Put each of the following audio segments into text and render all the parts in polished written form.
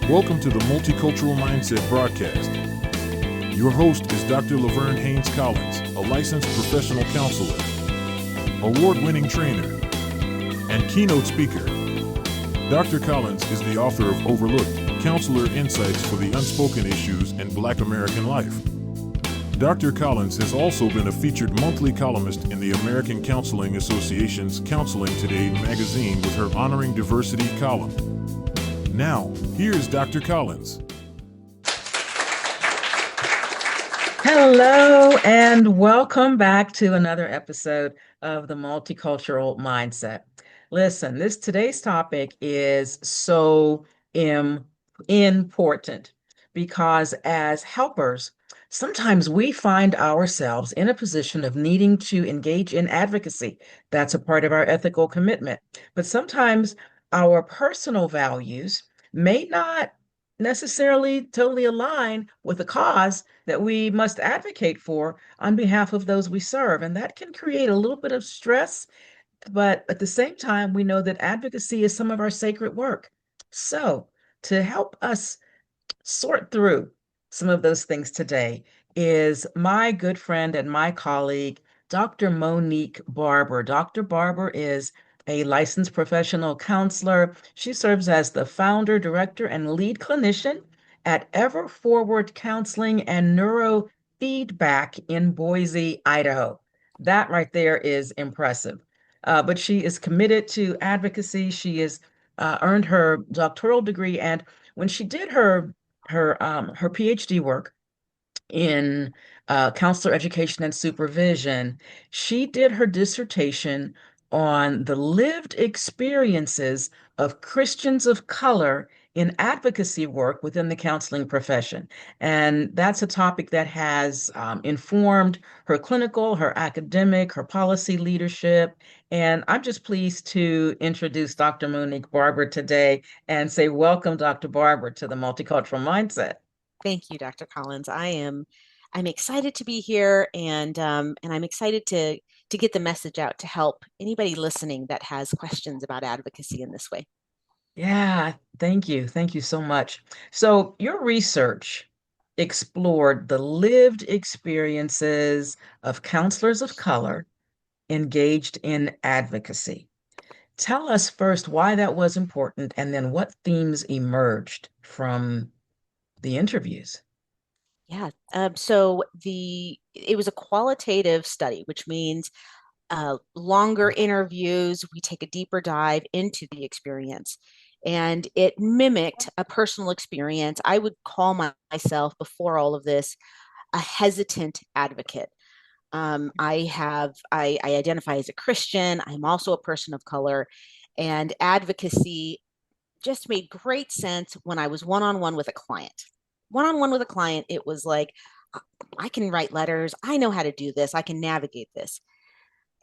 Welcome to the Multicultural Mindset broadcast. Your host is Dr. LaVerne Hanes Collins, a licensed professional counselor, award-winning trainer, and keynote speaker. Dr. Collins is the author of Overlooked: Counselor Insights for the Unspoken Issues in Black American Life. Dr. Collins has also been a featured monthly columnist in the American Counseling Association's Counseling Today magazine with her Honoring Diversity column. Now, here's Dr. Collins. Hello, and welcome back to another episode of the Multicultural Mindset. Listen, today's topic is so important because as helpers, sometimes we find ourselves in a position of needing to engage in advocacy. That's a part of our ethical commitment. But sometimes our personal values may not necessarily totally align with the cause that we must advocate for on behalf of those we serve. And that can create a little bit of stress, but at the same time, we know that advocacy is some of our sacred work. So, to help us sort through some of those things today is my good friend and my colleague, Dr. Monique Barber. Dr. Barber is a licensed professional counselor. She serves as the founder, director, and lead clinician at Ever Forward Counseling and Neurofeedback in Boise, Idaho. That right there is impressive. But she is committed to advocacy. She has earned her doctoral degree, and when she did her PhD work in counselor education and supervision, she did her dissertation on the lived experiences of Christians of color in advocacy work within the counseling profession. And that's a topic that has informed her clinical, her academic, her policy leadership. And I'm just pleased to introduce Dr. Monique Barber today and say, welcome, Dr. Barber, to the Multicultural Mindset. Thank you, Dr. Collins. I'm excited to be here, and I'm excited to get the message out to help anybody listening that has questions about advocacy in this way. Yeah, thank you. Thank you so much. So, your research explored the lived experiences of counselors of color engaged in advocacy. Tell us first why that was important and then what themes emerged from the interviews. Yeah. So it was a qualitative study, which means longer interviews. We take a deeper dive into the experience, and it mimicked a personal experience. I would call myself, before all of this, a hesitant advocate. I identify as a Christian. I'm also a person of color, and advocacy just made great sense when I was one-on-one with a client. One-on-one with a client, it was like, I can write letters. I know how to do this. I can navigate this.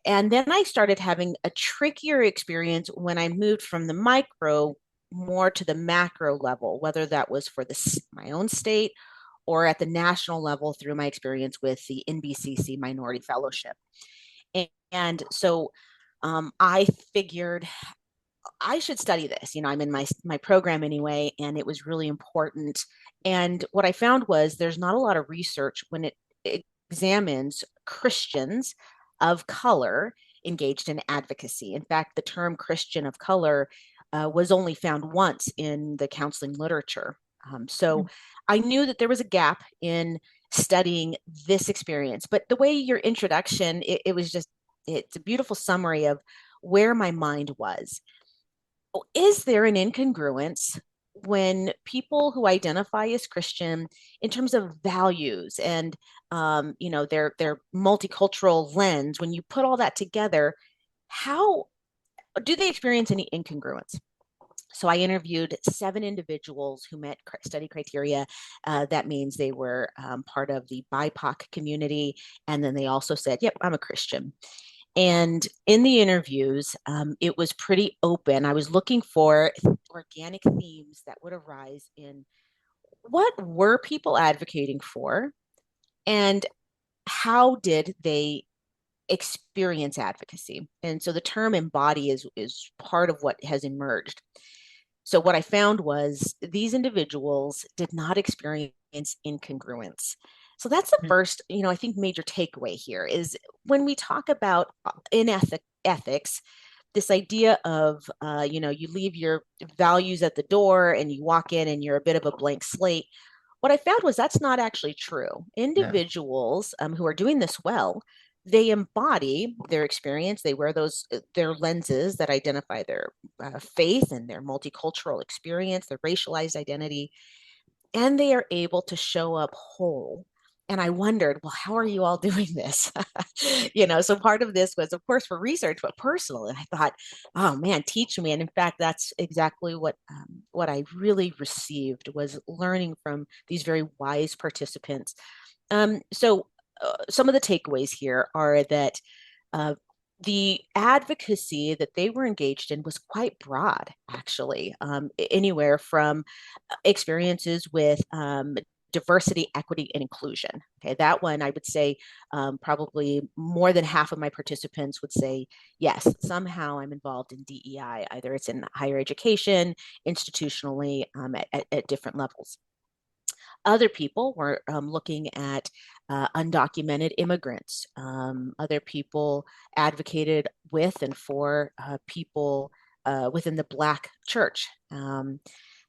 And then I started having a trickier experience when I moved from the micro more to the macro level, whether that was for my own state or at the national level through my experience with the NBCC Minority Fellowship. And so I figured I should study this. I'm in my program anyway, and it was really important. And what I found was there's not a lot of research when it examines Christians of color engaged in advocacy. In fact, the term Christian of color was only found once in the counseling literature. So I knew that there was a gap in studying this experience. But the way your introduction, it's a beautiful summary of where my mind was. Is there an incongruence when people who identify as Christian, in terms of values and their multicultural lens, when you put all that together, how do they experience any incongruence? So I interviewed 7 individuals who met study criteria. That means they were part of the BIPOC community, and then they also said, "Yep, I'm a Christian." And in the interviews, it was pretty open. I was looking for organic themes that would arise in what were people advocating for, and how did they experience advocacy. And so the term embody is part of what has emerged. So what I found was these individuals did not experience incongruence. So that's the first, I think major takeaway here is when we talk about ethics, this idea of, you leave your values at the door and you walk in and you're a bit of a blank slate. What I found was that's not actually true. Individuals who are doing this well, they embody their experience. They wear their lenses that identify their faith and their multicultural experience, their racialized identity, and they are able to show up whole. And I wondered, well, how are you all doing this? So part of this was, of course, for research, but personal. And I thought, oh man, teach me. And in fact, that's exactly what I really received was learning from these very wise participants. So some of the takeaways here are that the advocacy that they were engaged in was quite broad, actually, anywhere from experiences with diversity, equity, and inclusion. Okay, that one I would say probably more than half of my participants would say, yes, somehow I'm involved in DEI, either it's in higher education, institutionally, at different levels. Other people were looking at undocumented immigrants. Other people advocated with and for people within the Black church.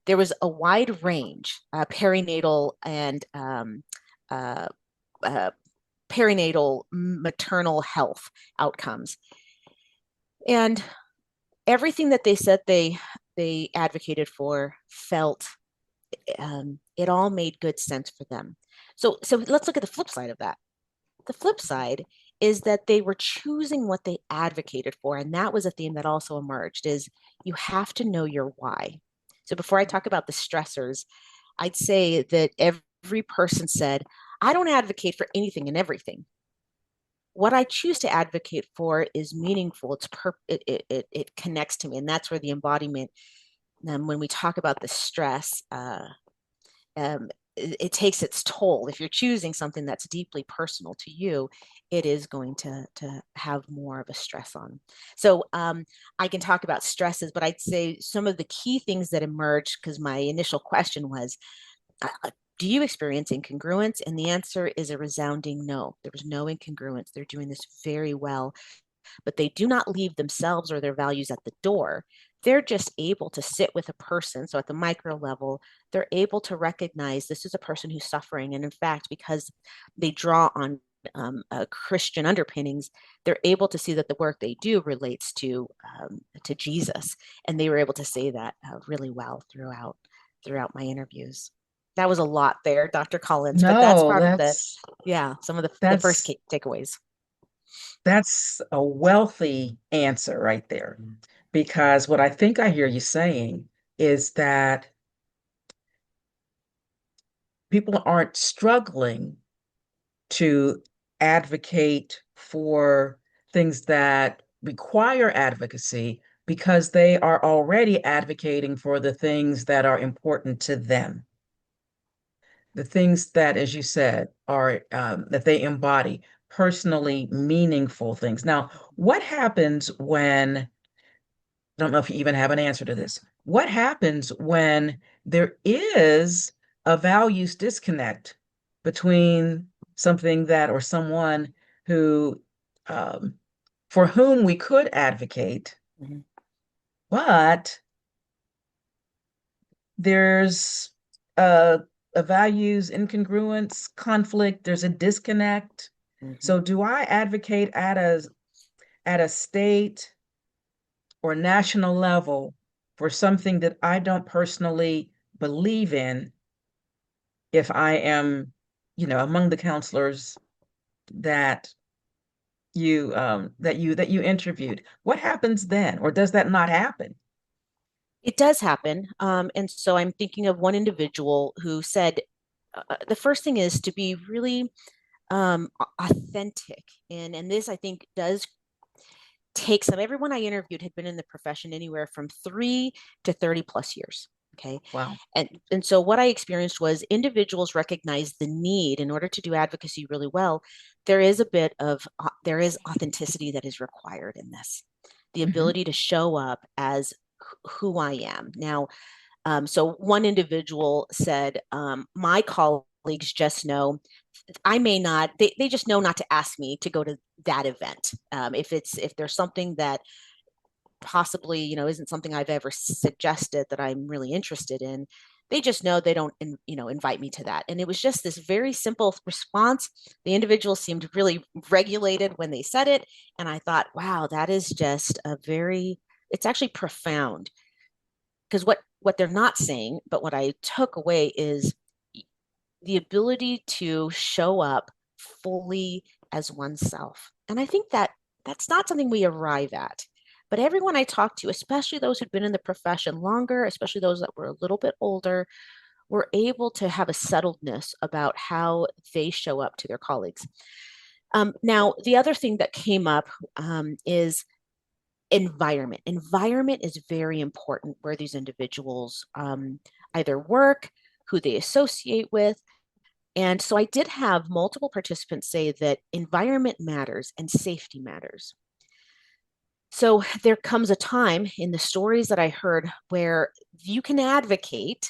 There was a wide range, perinatal and perinatal maternal health outcomes. And everything that they said they advocated for felt it all made good sense for them. So let's look at the flip side of that. The flip side is that they were choosing what they advocated for. And that was a theme that also emerged is you have to know your why. So before I talk about the stressors, I'd say that every person said, I don't advocate for anything and everything. What I choose to advocate for is meaningful. It connects to me. And that's where the embodiment, when we talk about the stress, it takes its toll. If you're choosing something that's deeply personal to you, it is going to have more of a stress on. So I can talk about stresses, but I'd say some of the key things that emerged, because my initial question was, do you experience incongruence? And the answer is a resounding no. There was no incongruence. They're doing this very well, but they do not leave themselves or their values at the door. They're just able to sit with a person. So at the micro level, they're able to recognize this is a person who's suffering. And in fact, because they draw on Christian underpinnings, they're able to see that the work they do relates to Jesus. And they were able to say that really well throughout my interviews. That was a lot there, Dr. Collins, but that's No, probably some of the first takeaways. That's a wealthy answer right there. Because what I think I hear you saying is that people aren't struggling to advocate for things that require advocacy because they are already advocating for the things that are important to them. The things that, as you said, are that they embody personally meaningful things. Now, what happens when I don't know if you even have an answer to this. What happens when there is a values disconnect between something that or someone who for whom we could advocate, but there's a values incongruence, conflict, there's a disconnect. So do I advocate at a state or national level for something that I don't personally believe in if I am, among the counselors that you interviewed? What happens then, or does that not happen? It does happen. And so I'm thinking of one individual who said, the first thing is to be really authentic. And this, I think, does take some. Everyone I interviewed had been in the profession anywhere from 3 to 30 plus years. Okay. Wow. And so what I experienced was individuals recognize the need in order to do advocacy really well. There is authenticity that is required in this. The ability to show up as who I am. Now, so one individual said, my colleagues just know I may not, they just know not to ask me to go to that event. If there's something that possibly, isn't something I've ever suggested that I'm really interested in, they just know they don't, invite me to that. And it was just this very simple response. The individual seemed really regulated when they said it. And I thought, wow, that is just it's actually profound. Because what they're not saying, but what I took away is the ability to show up fully as oneself. And I think that that's not something we arrive at. But everyone I talked to, especially those who'd been in the profession longer, especially those that were a little bit older, were able to have a settledness about how they show up to their colleagues. Now, the other thing that came up is environment. Environment is very important where these individuals either work, who they associate with. And so I did have multiple participants say that environment matters and safety matters. So there comes a time in the stories that I heard where you can advocate,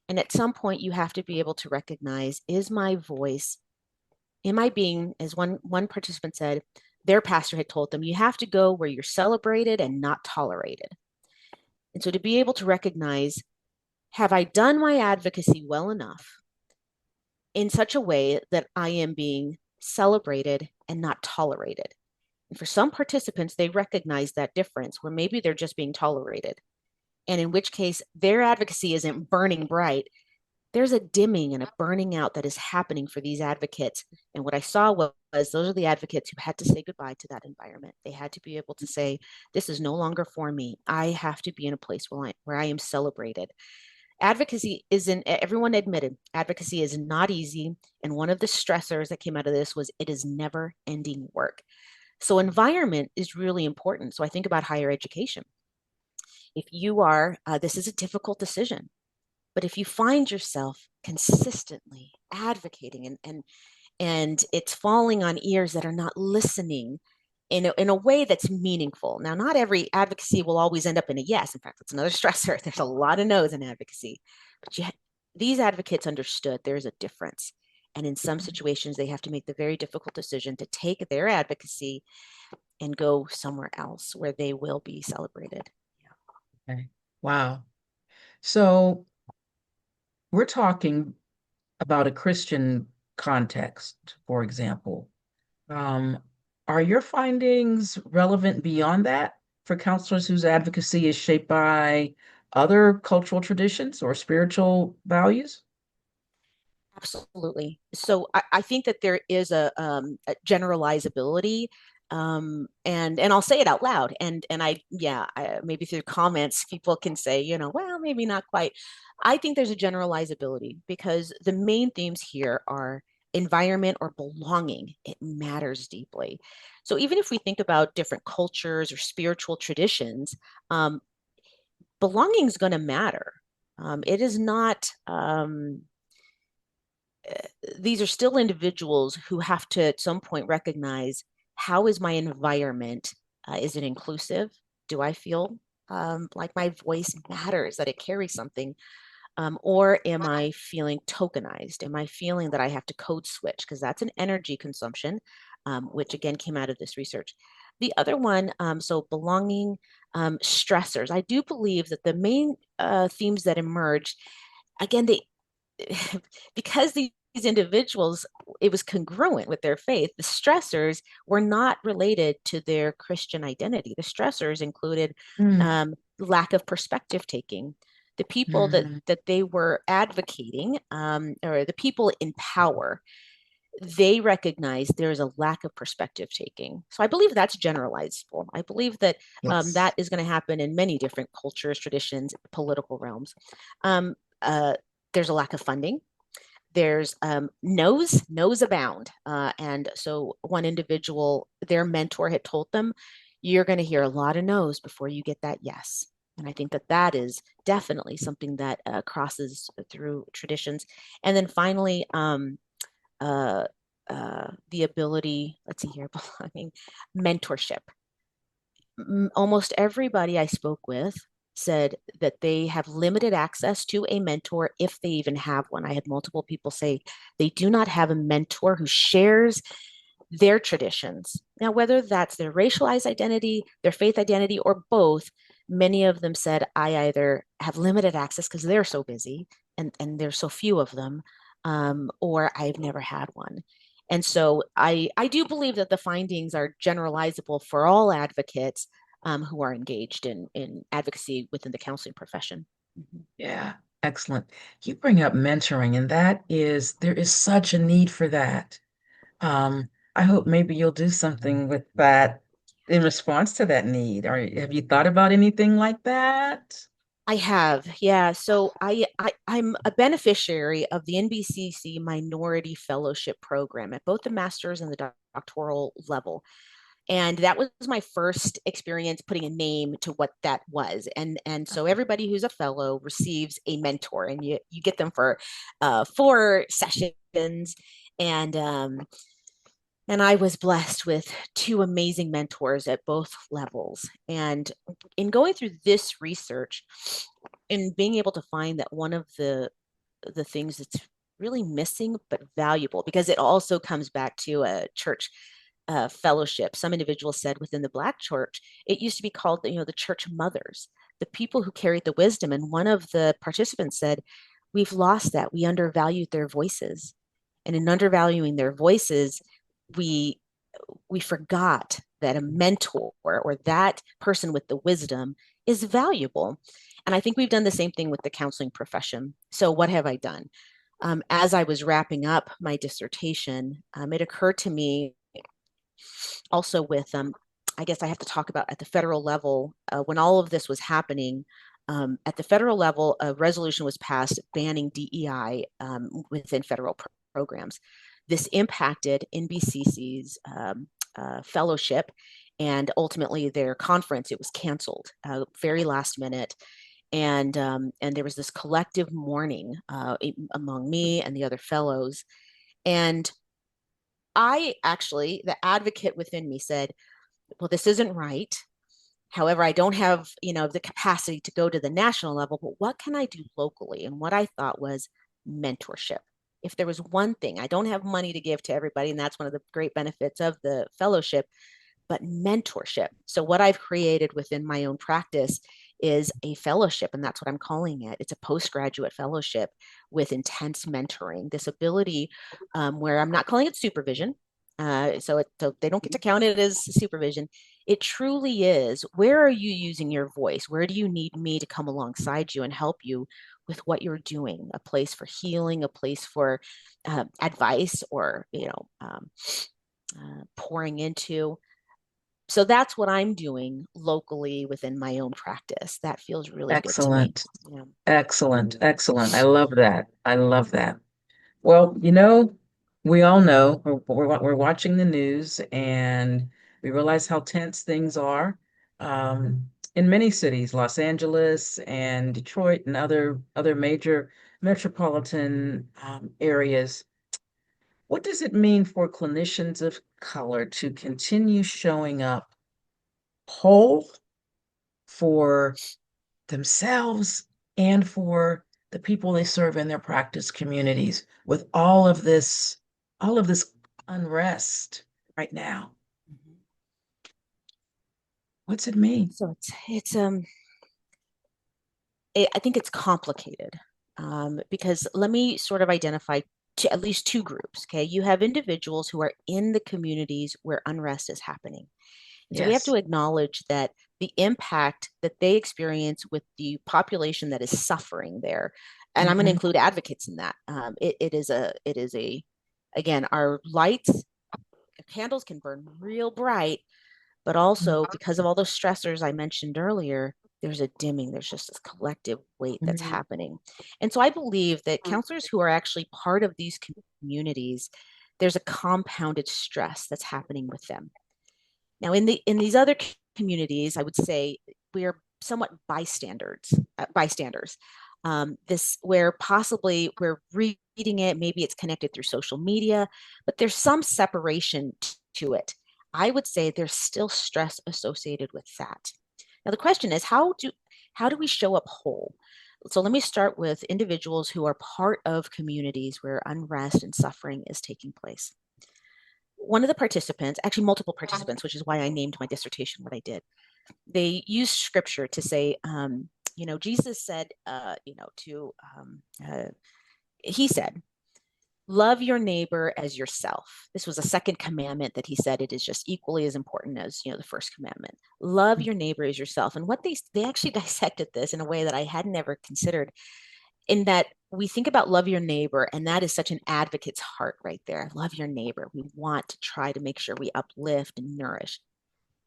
and at some point you have to be able to recognize, is my voice, am I being, as one participant said, their pastor had told them, you have to go where you're celebrated and not tolerated. And so to be able to recognize, have I done my advocacy well enough in such a way that I am being celebrated and not tolerated? And for some participants, they recognize that difference where maybe they're just being tolerated. And in which case, their advocacy isn't burning bright. There's a dimming and a burning out that is happening for these advocates. And what I saw was those are the advocates who had to say goodbye to that environment. They had to be able to say, this is no longer for me. I have to be in a place where I am celebrated. Advocacy isn't, everyone admitted, advocacy is not easy. And one of the stressors that came out of this was it is never ending work. So environment is really important. So I think about higher education. If you are, this is a difficult decision. But if you find yourself consistently advocating and it's falling on ears that are not listening in a way that's meaningful. Now, not every advocacy will always end up in a yes. In fact, that's another stressor. There's a lot of no's in advocacy. But these advocates understood there's a difference. And in some situations, they have to make the very difficult decision to take their advocacy and go somewhere else where they will be celebrated. Okay. Wow. So we're talking about a Christian context, for example. Um, are your findings relevant beyond that for counselors whose advocacy is shaped by other cultural traditions or spiritual values? Absolutely. So I think that there is a generalizability, and I'll say it out loud. And maybe through comments, people can say, well, maybe not quite. I think there's a generalizability because the main themes here are environment or belonging. It matters deeply. So even if we think about different cultures or spiritual traditions, belonging is going to matter. It is not. These are still individuals who have to at some point recognize, how is my environment? Is it inclusive? Do I feel like my voice matters, that it carries something? Or am I feeling tokenized? Am I feeling that I have to code switch? Because that's an energy consumption, which again came out of this research. The other one, so belonging, stressors. I do believe that the main themes that emerged, again, because these individuals, it was congruent with their faith. The stressors were not related to their Christian identity. The stressors included lack of perspective taking. The people that they were advocating, or the people in power, they recognize there is a lack of perspective taking. So I believe that's generalizable. I believe that that is going to happen in many different cultures, traditions, political realms. There's a lack of funding. There's no's abound. And so one individual, their mentor had told them, you're going to hear a lot of no's before you get that yes. And I think that that is definitely something that crosses through traditions. And then finally, the ability, let's see here, belonging, mentorship. Almost everybody I spoke with said that they have limited access to a mentor if they even have one. I had multiple people say they do not have a mentor who shares their traditions. Now, whether that's their racialized identity, their faith identity, or both, many of them said, I either have limited access because they're so busy and there's so few of them, or I've never had one. And so I do believe that the findings are generalizable for all advocates who are engaged in advocacy within the counseling profession. Mm-hmm. Yeah, excellent. You bring up mentoring, and there is such a need for that. I hope maybe you'll do something with that in response to that need. Or have you thought about anything like that? I have, yeah. So I'm a beneficiary of the NBCC Minority Fellowship Program at both the master's and the doctoral level. And that was my first experience putting a name to what that was. And so everybody who's a fellow receives a mentor, and you get them for 4 sessions. And and I was blessed with 2 amazing mentors at both levels. And in going through this research and being able to find that one of the things that's really missing but valuable, because it also comes back to a church fellowship. Some individuals said within the Black church, it used to be called, the church mothers, the people who carried the wisdom. And one of the participants said, we've lost that. We undervalued their voices. And in undervaluing their voices, we we forgot that a mentor or that person with the wisdom is valuable. And I think we've done the same thing with the counseling profession. So what have I done? As I was wrapping up my dissertation, it occurred to me also with, I guess I have to talk about at the federal level, when all of this was happening, at the federal level, a resolution was passed banning DEI within federal programs. This impacted NBCC's fellowship, and ultimately their conference. It was canceled very last minute. And there was this collective mourning among me and the other fellows. And the advocate within me said, well, this isn't right. However, I don't have, the capacity to go to the national level, but what can I do locally? And what I thought was mentorship. If there was one thing, I don't have money to give to everybody, and that's one of the great benefits of the fellowship, but mentorship. So what I've created within my own practice is a fellowship, and that's what I'm calling it. It's a postgraduate fellowship with intense mentoring, this ability where I'm not calling it supervision. So they don't get to count it as supervision. It truly is, where are you using your voice? Where do you need me to come alongside you and help you with what you're doing? A place for healing, a place for advice, or pouring into. So that's what I'm doing locally within my own practice. That feels really good to me. Excellent. Yeah. Excellent. Excellent. I love that. I love that. Well, we all know we're watching the news and we realize how tense things are in many cities, Los Angeles and Detroit and other major metropolitan areas. What does it mean for clinicians of color to continue showing up whole for themselves and for the people they serve in their practice communities with all of this unrest right now? Mhm. What's it mean? So I think it's complicated because let me sort of identify at least 2 groups. Okay, you have individuals who are in the communities where unrest is happening. And so we have Yes. to acknowledge that the impact that they experience with the population that is suffering there, and I'm going to Hmm. include advocates in that. Again, our lights, candles can burn real bright, but also because of all those stressors I mentioned earlier, there's a dimming, there's just this collective weight that's Hmm. happening. And so I believe that counselors who are actually part of these communities, there's a compounded stress that's happening with them. Now, in these other communities, I would say we are somewhat bystanders. This where possibly we're reading it, maybe it's connected through social media, but there's some separation to it. I would say there's still stress associated with that. Now, the question is, how do we show up whole? So let me start with individuals who are part of communities where unrest and suffering is taking place. One of the participants, actually multiple participants, which is why I named my dissertation what I did, they used scripture to say, Jesus said, he said, love your neighbor as yourself. This was a second commandment that he said it is just equally as important as, the first commandment. Love your neighbor as yourself. And what they actually dissected this in a way that I had never considered, in that we think about love your neighbor, and that is such an advocate's heart right there. Love your neighbor. We want to try to make sure we uplift and nourish.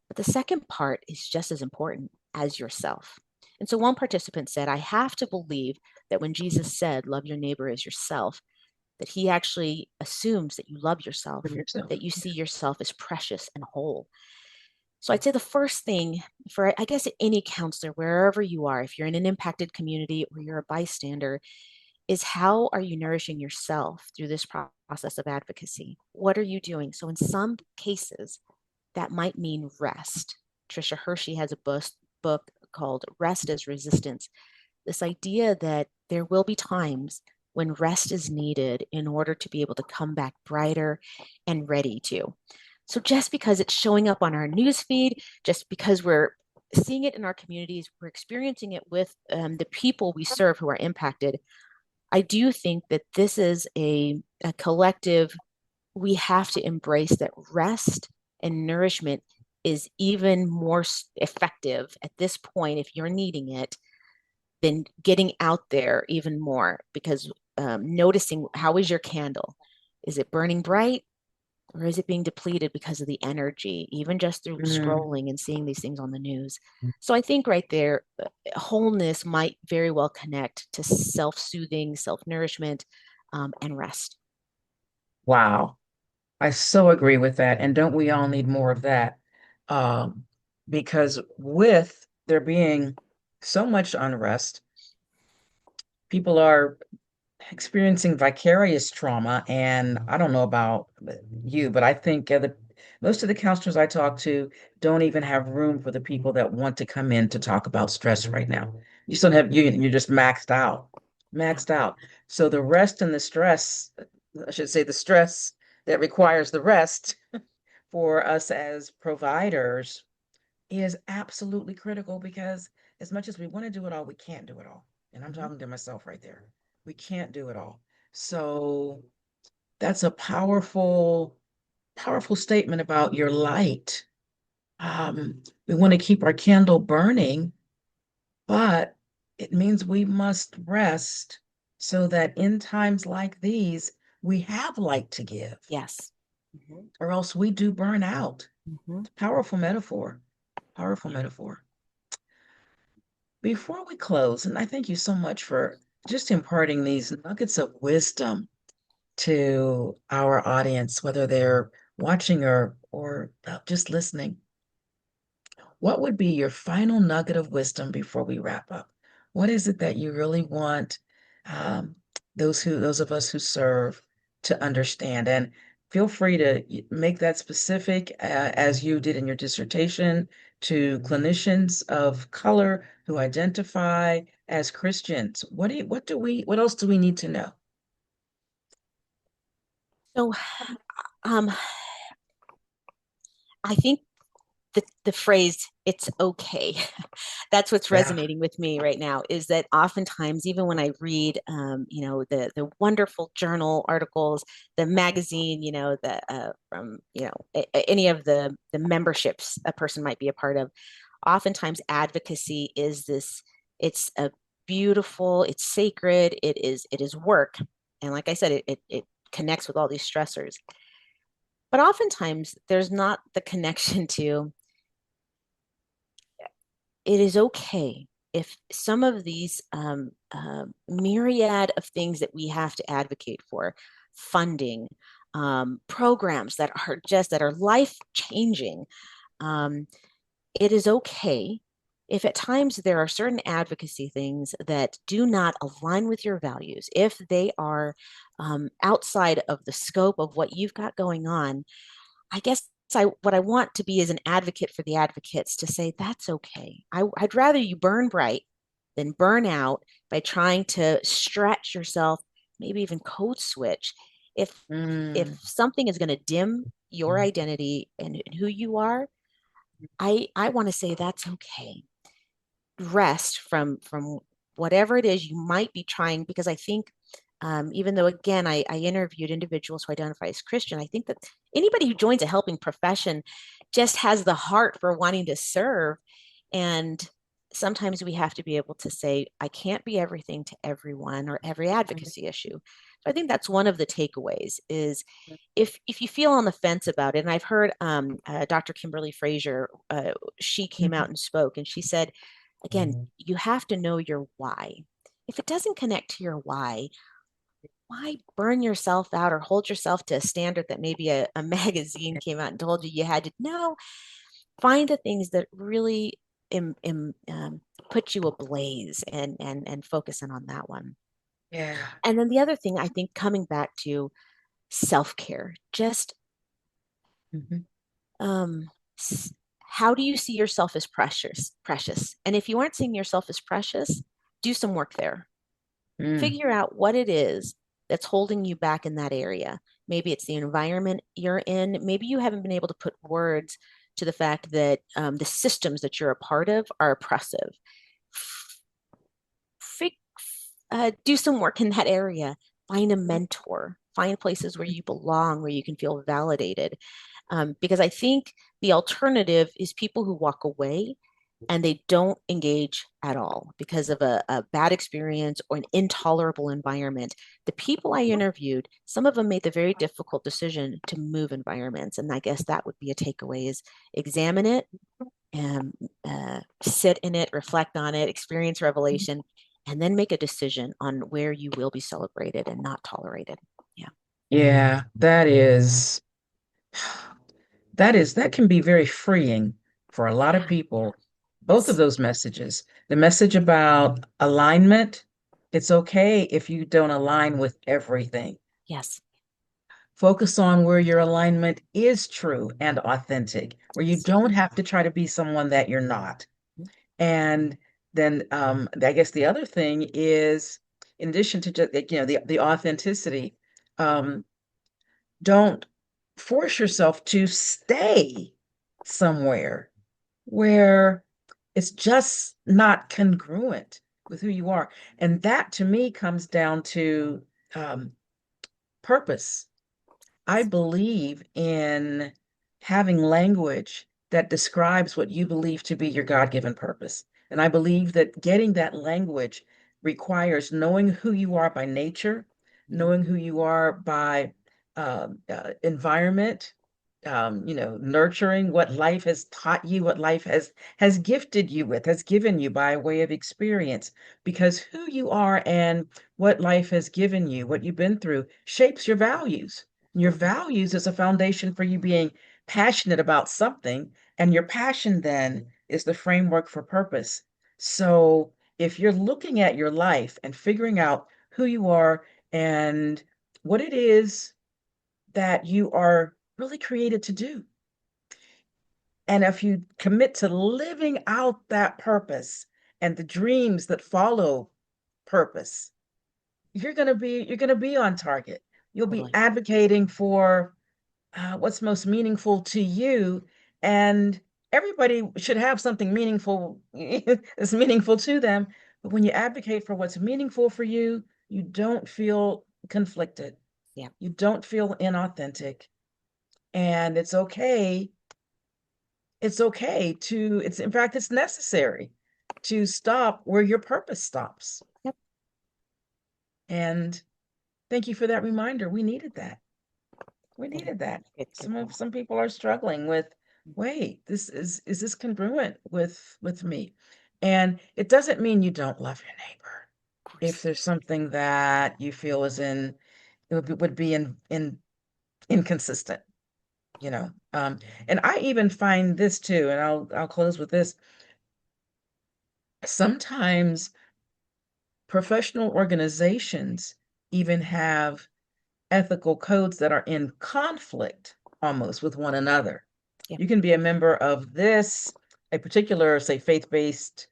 But the second part is just as important as yourself. And so one participant said, I have to believe that when Jesus said, love your neighbor as yourself, that he actually assumes that you love yourself, that you see yourself as precious and whole. So I'd say the first thing for, I guess, any counselor, wherever you are, if you're in an impacted community or you're a bystander, is how are you nourishing yourself through this process of advocacy? What are you doing? So in some cases, that might mean rest. Tricia Hershey has a book called Rest as Resistance. This idea that there will be times when rest is needed in order to be able to come back brighter and ready to. So just because it's showing up on our newsfeed, just because we're seeing it in our communities, we're experiencing it with the people we serve who are impacted, I do think that this is a collective, we have to embrace that rest and nourishment is even more effective at this point, if you're needing it, than getting out there even more, because noticing, how is your candle? Is it burning bright, or is it being depleted because of the energy, even just through scrolling and seeing these things on the news? So I think right there, wholeness might very well connect to self-soothing, self-nourishment, and rest. Wow. I so agree with that. And don't we all need more of that? Um, because with there being so much unrest, people are experiencing vicarious trauma. And I don't know about you, but I think most of the counselors I talk to don't even have room for the people that want to come in to talk about stress right now. You still have you're just maxed out, maxed out. So the rest and the stress, I should say the stress that requires the rest for us as providers is absolutely critical, because as much as we want to do it all, we can't do it all. And I'm talking to myself right there. We can't do it all. So that's a powerful, powerful statement about your light. We want to keep our candle burning, but it means we must rest so that in times like these, we have light to give. Yes. Or else we do burn out. Mm-hmm. Powerful metaphor. Powerful metaphor. Before we close, and I thank you so much for just imparting these nuggets of wisdom to our audience, whether they're watching or just listening. What would be your final nugget of wisdom before we wrap up? What is it that you really want um, those of us who serve to understand? And feel free to make that specific, as you did in your dissertation, to clinicians of color who identify as Christians. What else do we need to know? So I think the phrase "it's okay," that's what's Yeah. resonating with me right now. Is that oftentimes, even when I read, the wonderful journal articles, the magazine, from any of the memberships a person might be a part of, oftentimes advocacy is this. It's a beautiful. It's sacred. It is work, and like I said, it connects with all these stressors. But oftentimes there's not the connection to, it is okay if some of these myriad of things that we have to advocate for, funding, programs that are life changing, it is okay if at times there are certain advocacy things that do not align with your values, if they are outside of the scope of what you've got going on. I guess what I want to be is an advocate for the advocates to say, that's okay. I'd rather you burn bright than burn out by trying to stretch yourself, maybe even code switch. If something is going to dim your identity and who you are, I want to say that's okay. Rest from whatever it is you might be trying, because I think even though again I interviewed individuals who identify as Christian, I think that anybody who joins a helping profession just has the heart for wanting to serve. And sometimes we have to be able to say, I can't be everything to everyone or every advocacy issue. So I think that's one of the takeaways is if you feel on the fence about it, and I've heard Dr. Kimberly Frazier, she came out and spoke, and she said, again, you have to know your why. If it doesn't connect to your why burn yourself out or hold yourself to a standard that maybe a magazine came out and told you had to know? Find the things that really put you ablaze and focus in on that one. Yeah. And then the other thing, I think, coming back to self-care, just how do you see yourself as precious? And if you aren't seeing yourself as precious, do some work there. Figure out what it is that's holding you back in that area. Maybe it's the environment you're in. Maybe you haven't been able to put words to the fact that the systems that you're a part of are oppressive. Do some work in that area. Find a mentor. Find places where you belong, where you can feel validated. Because I think the alternative is people who walk away and they don't engage at all because of a bad experience or an intolerable environment. The people I interviewed, some of them made the very difficult decision to move environments. And I guess that would be a takeaway is examine it and sit in it, reflect on it, experience revelation, and then make a decision on where you will be celebrated and not tolerated. Yeah. Yeah, that can be very freeing for a lot of people. Both of those messages. The message about alignment, it's okay if you don't align with everything. Yes. Focus on where your alignment is true and authentic, where you don't have to try to be someone that you're not. And then I guess the other thing is, in addition to just, the authenticity, don't force yourself to stay somewhere where it's just not congruent with who you are. And that to me comes down to purpose. I believe in having language that describes what you believe to be your God-given purpose. And I believe that getting that language requires knowing who you are by nature, knowing who you are by environment, nurturing what life has taught you, what life has gifted you with, has given you by way of experience. Because who you are and what life has given you, what you've been through, shapes your values. Your values is a foundation for you being passionate about something, and your passion then is the framework for purpose. So if you're looking at your life and figuring out who you are and what it is that you are really created to do, and if you commit to living out that purpose and the dreams that follow purpose, you're going to be on target. You'll be Totally. advocating for what's most meaningful to you, and everybody should have something meaningful that's meaningful to them. But when you advocate for what's meaningful for you, you don't feel conflicted. Yeah. You don't feel inauthentic. And it's in fact, it's necessary to stop where your purpose stops. Yep. And thank you for that reminder. We needed that. We needed that. Good. Some people are struggling with, wait, is this congruent with me? And it doesn't mean you don't love your neighbor. If there's something that you feel it would be inconsistent, and I even find this too, and I'll close with this. Sometimes professional organizations even have ethical codes that are in conflict almost with one another. Yeah. You can be a member of a particular, say, faith-based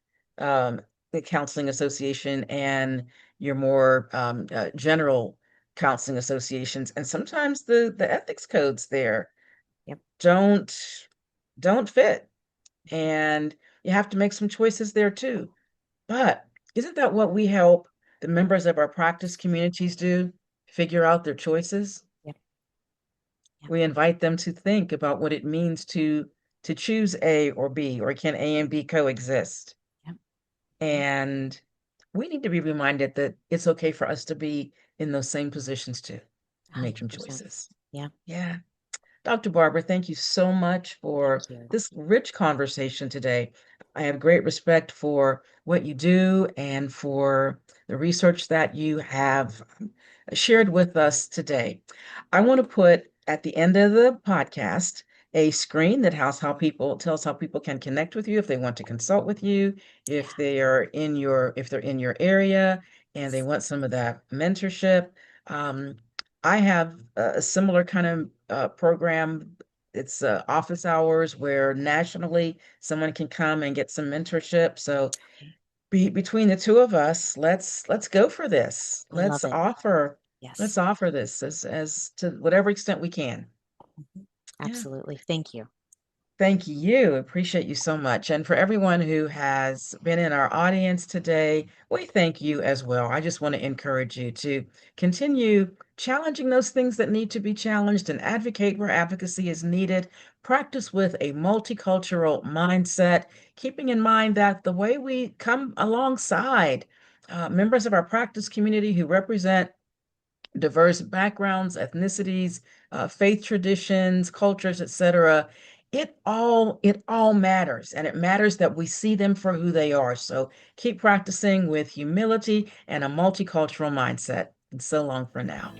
the counseling association and your more general counseling associations, and sometimes the ethics codes there Yep. don't fit, and you have to make some choices there too. But isn't that what we help the members of our practice communities do? Figure out their choices. Yep. Yep. We invite them to think about what it means to choose A or B, or can A and B coexist? Yep. And we need to be reminded that it's okay for us to be in those same positions too, making 100%. choices. Yeah. Yeah. Dr. Barber, thank you so much for Thank you. this rich conversation today. I have great respect for what you do and for the research that you have shared with us today. I want to put at the end of the podcast a screen that has how people tells how people can connect with you if they want to consult with you, if they're in your area and they want some of that mentorship. I have a similar kind of program. It's office hours where nationally someone can come and get some mentorship. So between the two of us, let's go for this. I love it. Let's Yes. offer this as to whatever extent we can. Yeah. Absolutely. Thank you. Thank you. Appreciate you so much. And for everyone who has been in our audience today, we thank you as well. I just want to encourage you to continue challenging those things that need to be challenged and advocate where advocacy is needed. Practice with a multicultural mindset, keeping in mind that the way we come alongside members of our practice community who represent diverse backgrounds, ethnicities, faith traditions, cultures, etc. It all matters, and it matters that we see them for who they are. So keep practicing with humility and a multicultural mindset. And so long for now.